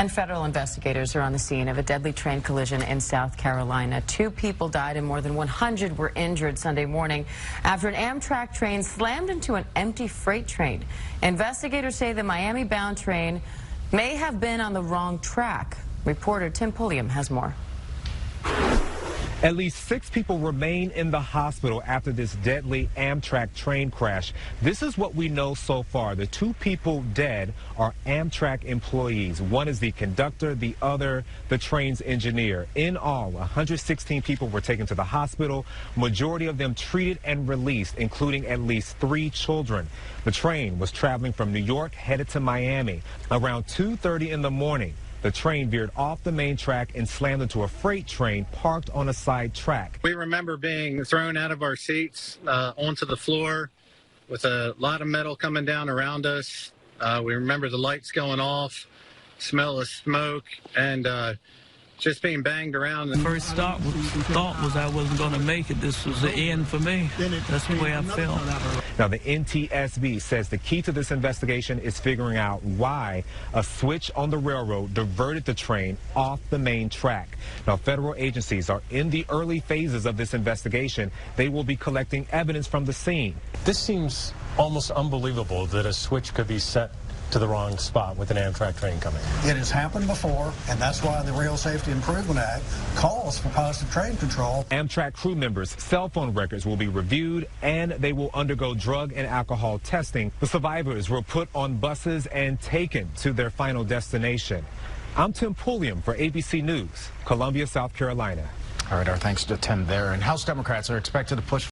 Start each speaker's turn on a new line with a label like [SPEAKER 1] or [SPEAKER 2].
[SPEAKER 1] And federal investigators are on the scene of a deadly train collision in South Carolina. 2 people died and more than 100 were injured Sunday morning after an Amtrak train slammed into an empty freight train. Investigators say the Miami-bound train may have been on the wrong track. Reporter Tim Pulliam has more.
[SPEAKER 2] At least 6 people remain in the hospital after this deadly Amtrak train crash. This is what we know so far. The 2 people dead are Amtrak employees. One is the conductor, the other the train's engineer. In all, 116 people were taken to the hospital, majority of them treated and released, including at least 3 children. The train was traveling from New York headed to Miami. Around 2:30 in the morning, the train veered off the main track and slammed into a freight train parked on a side track.
[SPEAKER 3] We remember being thrown out of our seats onto the floor with a lot of metal coming down around us. We remember the lights going off, smell of smoke, and just being banged around.
[SPEAKER 4] The first thought was I wasn't going to make it. This was the end for me. That's the way I felt.
[SPEAKER 2] Now, the NTSB says the key to this investigation is figuring out why a switch on the railroad diverted the train off the main track. Now, federal agencies are in the early phases of this investigation. They will be collecting evidence from the scene.
[SPEAKER 5] This seems almost unbelievable that a switch could be set to the wrong spot with an Amtrak train coming.
[SPEAKER 6] It has happened before, and that's why the Rail Safety Improvement Act calls for positive train control.
[SPEAKER 2] Amtrak crew members' cell phone records will be reviewed, and they will undergo drug and alcohol testing. The survivors were put on buses and taken to their final destination. I'm Tim Pulliam for ABC News, Columbia, South Carolina.
[SPEAKER 7] All right, our thanks to Tim there. And House Democrats are expected to push